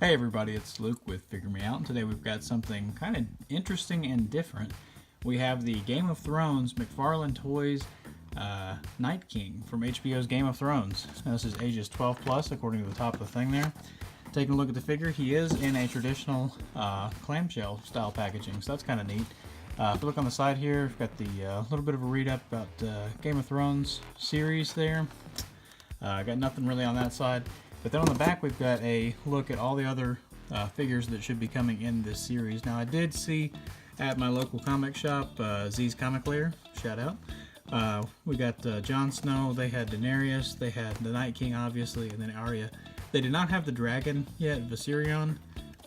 Hey everybody, it's Luke with Figure Me Out, and today we've got something kind of interesting and different. We have the Game of Thrones McFarlane Toys Night King from HBO's Game of Thrones. Now, this is ages 12 plus according to the top of the thing there. Taking a look at the figure, he is in a traditional clamshell style packaging, so that's kind of neat. If you look on the side here, we've got the little bit of a read up about Game of Thrones series there. Got nothing really on that side. But then on the back, we've got a look at all the other figures that should be coming in this series. Now, I did see at my local comic shop, Z's Comic Lair, shout out. We got Jon Snow, they had Daenerys, they had the Night King, obviously, and then Arya. They did not have the dragon yet, Viserion,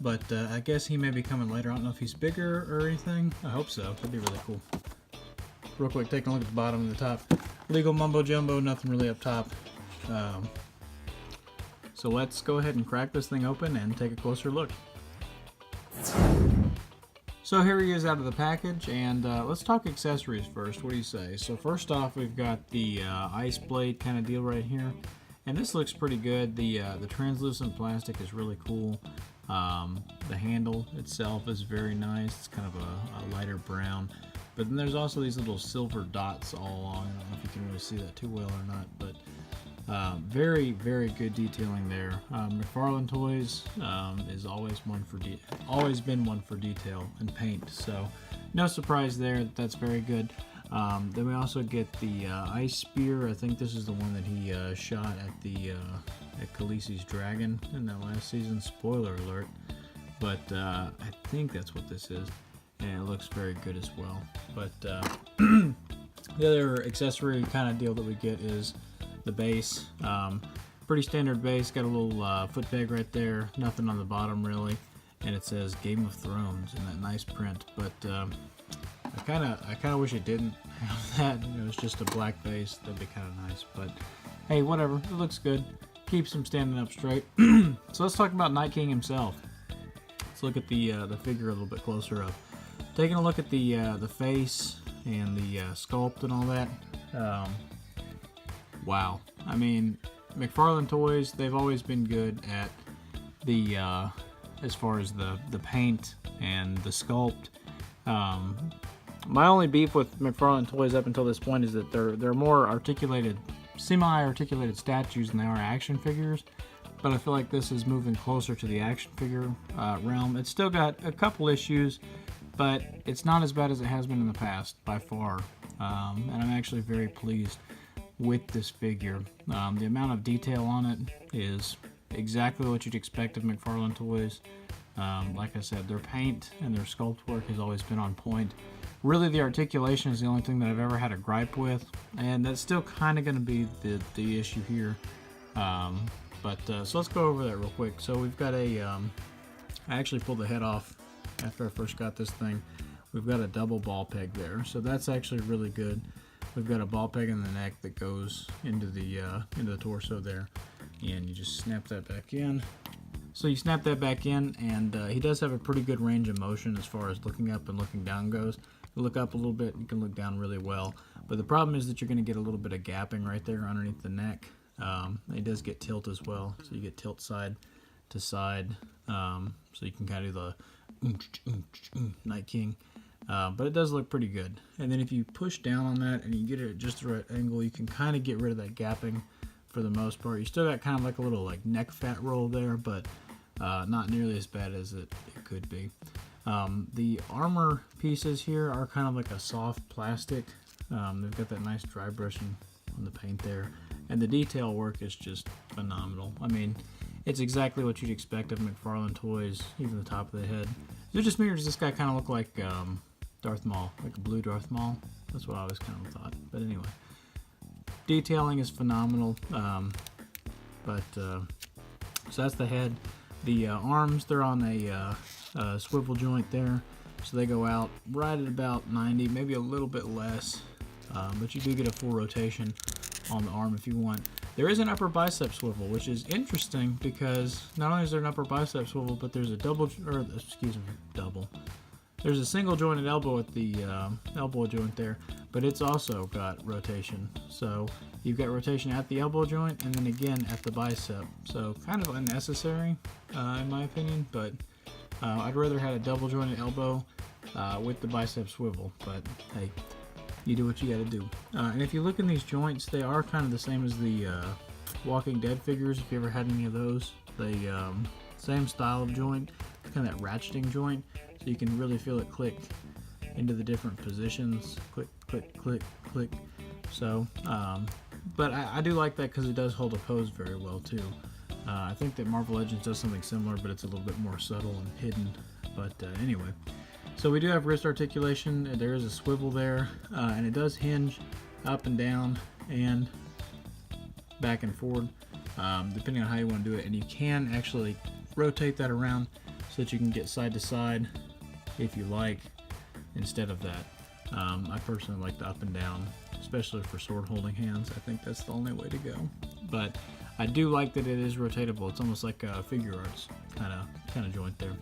but I guess he may be coming later. I don't know if he's bigger or anything. I hope so. That'd be really cool. Real quick, taking a look at the bottom and the top. Legal mumbo jumbo, nothing really up top. So let's go ahead and crack this thing open and take a closer look. So here he is out of the package, and let's talk accessories first. What do you say? So first off, we've got the ice blade kind of deal right here, and this looks pretty good. The translucent plastic is really cool. The handle itself is very nice. It's kind of a lighter brown, but then there's also these little silver dots all along. I don't know if you can really see that too well or not, but very, very good detailing there. McFarlane Toys is always been one for detail and paint, so no surprise there. That's very good. Then we also get the ice spear. I think this is the one that he shot at Khaleesi's dragon in that last season. Spoiler alert, but I think that's what this is, and it looks very good as well. But the other accessory kind of deal that we get is the base. Pretty standard base, got a little foot peg right there, nothing on the bottom really, and it says Game of Thrones in that nice print. But I kind of wish it didn't have that. It was just a black base. That'd be kind of nice, but hey, whatever. It looks good. Keeps him standing up straight. So let's talk about Night King himself. Let's look at the figure a little bit closer up. Taking a look at the face and the sculpt and all that. Wow. I mean, McFarlane Toys, they've always been good at the, as far as the paint and the sculpt. My only beef with McFarlane Toys up until this point is that they're more articulated, semi-articulated statues than they are action figures. But I feel like this is moving closer to the action figure realm. It's still got a couple issues, but it's not as bad as it has been in the past, by far. And I'm actually very pleased with this figure. The amount of detail on it is exactly what you'd expect of McFarlane Toys. Like I said, their paint and their sculpt work has always been on point. Really, the articulation is the only thing that I've ever had a gripe with, and that's still kind of going to be the issue here. So let's go over that real quick. So we've got I actually pulled the head off after I first got this thing. We've got a double ball peg there, so that's actually really good. We've got a ball peg in the neck that goes into the torso there, and you just snap that back in. So you snap that back in, and he does have a pretty good range of motion as far as looking up and looking down goes. You look up a little bit, you can look down really well, but the problem is that you're going to get a little bit of gapping right there underneath the neck. It does get tilt as well, so you get tilt side to side, so you can kind of do the Night King. But it does look pretty good. And then if you push down on that and you get it at just the right angle, you can kind of get rid of that gapping for the most part. You still got kind of like a little like neck fat roll there, but not nearly as bad as it could be. The armor pieces here are kind of like a soft plastic. They've got that nice dry brushing on the paint there. And the detail work is just phenomenal. I mean, it's exactly what you'd expect of McFarlane Toys, even the top of the head. Is it just me, or does this guy kind of look like Darth Maul, like a blue Darth Maul? That's what I always kind of thought. But anyway, detailing is phenomenal. So that's the head. The arms, they're on a swivel joint there, so they go out right at about 90, maybe a little bit less. But you do get a full rotation on the arm if you want. There is an upper bicep swivel, which is interesting because not only is there an upper bicep swivel, but there's a There's a single jointed elbow at the elbow joint there, but it's also got rotation. So you've got rotation at the elbow joint and then again at the bicep. So kind of unnecessary in my opinion, but I'd rather had a double jointed elbow with the bicep swivel, but hey, you do what you gotta do. And if you look in these joints, they are kind of the same as the Walking Dead figures, if you ever had any of those. They same style of joint, kind of that ratcheting joint, so you can really feel it click into the different positions. Click, click, click, click. So, but I do like that because it does hold a pose very well too. I think that Marvel Legends does something similar, but it's a little bit more subtle and hidden. But anyway, so we do have wrist articulation. There is a swivel there, and it does hinge up and down and back and forward, depending on how you want to do it. And you can actually rotate that around so that you can get side to side if you like, instead of that. I personally like the up and down, especially for sword holding hands. I think that's the only way to go. But I do like that it is rotatable. It's almost like a figure arts kind of joint there.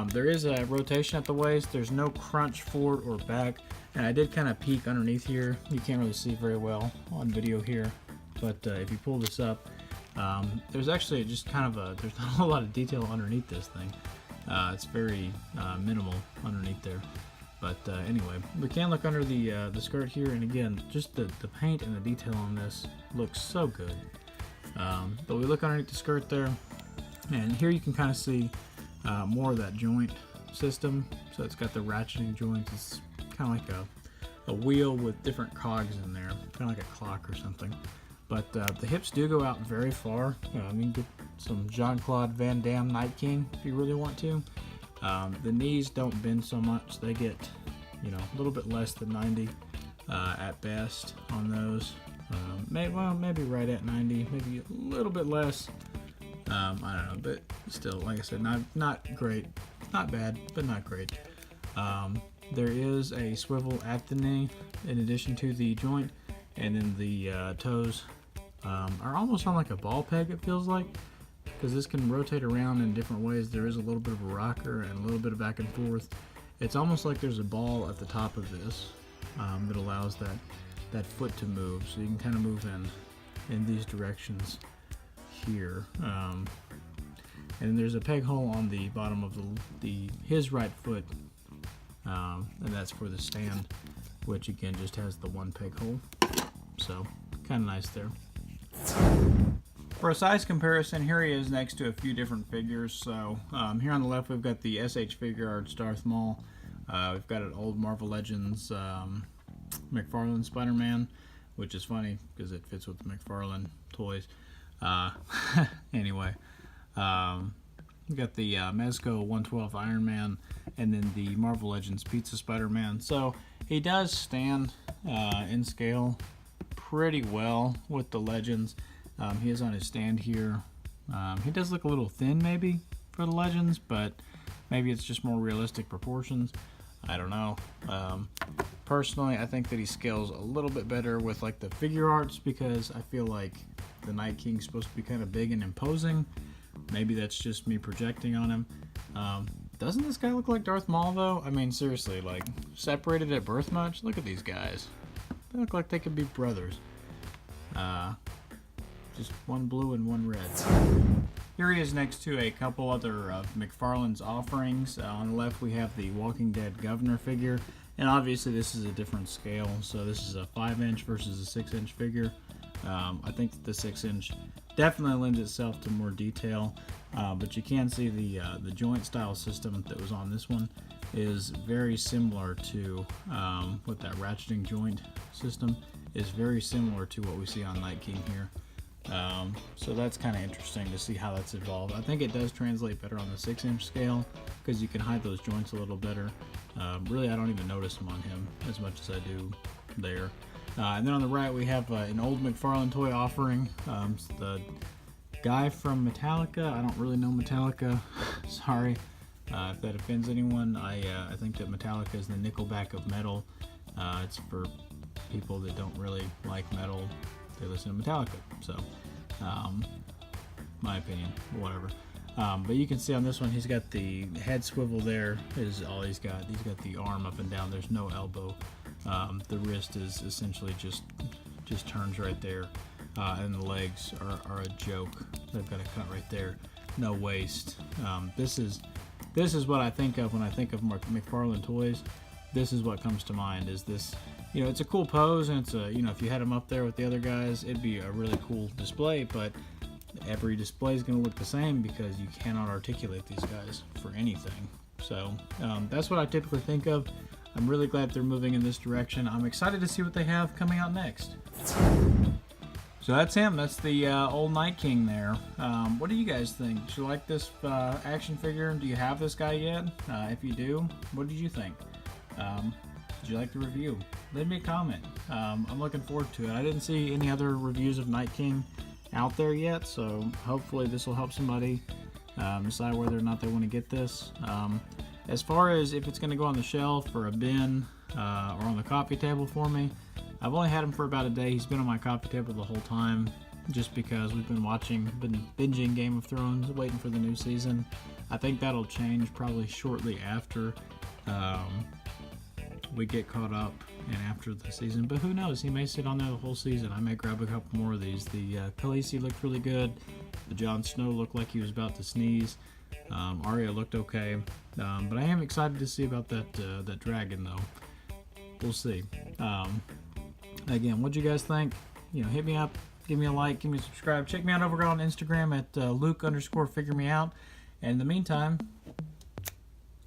There is a rotation at the waist. There's no crunch forward or back. And I did kind of peek underneath here. You can't really see very well on video here, but if you pull this up, there's actually just kind of there's not a whole lot of detail underneath this thing. It's very minimal underneath there. But anyway, we can look under the skirt here, and again, just the paint and the detail on this looks so good. But we look underneath the skirt there, and here you can kind of see more of that joint system. So it's got the ratcheting joints. It's kind of like a wheel with different cogs in there, kind of like a clock or something. But the hips do go out very far. You can get some Jean-Claude Van Damme Night King if you really want to. The knees don't bend so much. They get, a little bit less than 90 at best on those. Maybe right at 90, maybe a little bit less. I don't know, but still, like I said, not great. Not bad, but not great. There is a swivel at the knee in addition to the joint, and then the toes are almost on like a ball peg, it feels like, because this can rotate around in different ways. There is a little bit of a rocker and a little bit of back and forth. It's almost like there's a ball at the top of this that allows that foot to move, so you can kind of move in these directions here. And then there's a peg hole on the bottom of his right foot, and that's for the stand, which again just has the one peg hole. So kind of nice there. For a size comparison, here he is next to a few different figures. So here on the left we've got the SH Figure Arts Darth Maul. We've got an old Marvel Legends McFarlane Spider-Man, which is funny because it fits with the McFarlane Toys. Anyway, we've got the Mezco 112 Iron Man, and then the Marvel Legends Pizza Spider-Man. So he does stand in scale pretty well with the Legends. He is on his stand here. He does look a little thin maybe for the Legends, but maybe it's just more realistic proportions. I don't know. Personally, I think that he scales a little bit better with like the figure arts, because I feel like the Night King's supposed to be kind of big and imposing. Maybe that's just me projecting on him. Doesn't this guy look like Darth Maul though? I mean, seriously, like, separated at birth much? Look at these guys. They look like they could be brothers. Just one blue and one red. Here he is next to a couple other of McFarlane's offerings. On the left we have the Walking Dead Governor figure, and obviously this is a different scale, so this is a 5-inch versus a 6-inch figure. I think that the 6-inch definitely lends itself to more detail, but you can see the joint style system that was on this one is very similar to, with that ratcheting joint system, is very similar to what we see on Night King here. So that's kind of interesting to see how that's evolved. I think it does translate better on the 6-inch scale because you can hide those joints a little better. Really, I don't even notice them on him as much as I do there. And then on the right we have an old McFarlane toy offering. It's the guy from Metallica. I don't really know Metallica. Sorry if that offends anyone. I think that Metallica is the Nickelback of metal. It's for people that don't really like metal. They listen to Metallica, so my opinion, whatever. But you can see on this one, he's got the head swivel there is all he's got. He's got the arm up and down. There's no elbow. The wrist is essentially just turns right there. And the legs are a joke. They've got a cut right there. No waist. This is what I think of when I think of McFarlane Toys. This is what comes to mind. Is this, you know, it's a cool pose, and it's a, you know, if you had him up there with the other guys, it'd be a really cool display. But every display is going to look the same because you cannot articulate these guys for anything. So that's what I typically think of. I'm really glad they're moving in this direction. I'm excited to see what they have coming out next. So that's him. That's the old Night King there. What do you guys think? Do you like this action figure? Do you have this guy yet? If you do, what did you think? Did you like the review? Leave me a comment. I'm looking forward to it. I didn't see any other reviews of Night King out there yet, so hopefully this will help somebody decide whether or not they want to get this. As far as if it's going to go on the shelf or a bin or on the coffee table for me, I've only had him for about a day. He's been on my coffee table the whole time just because we've been binging Game of Thrones, waiting for the new season. I think that'll change probably shortly after we get caught up and after the season, but who knows, he may sit on there the whole season. I may grab a couple more of these. The Khaleesi looked really good. The Jon Snow looked like he was about to sneeze. Arya looked okay, but I am excited to see about that dragon though. We'll see. Again, what'd you guys think? You know, hit me up, give me a like, give me a subscribe. Check me out over on Instagram at Luke_figuremeout. And in the meantime,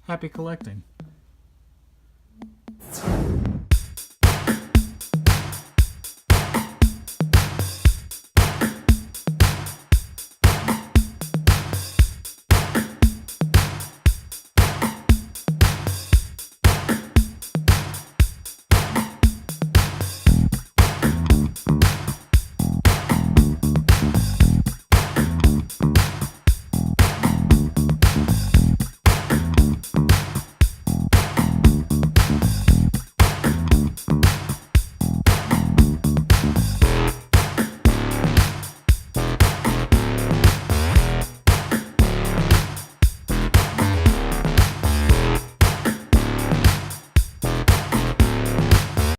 happy collecting.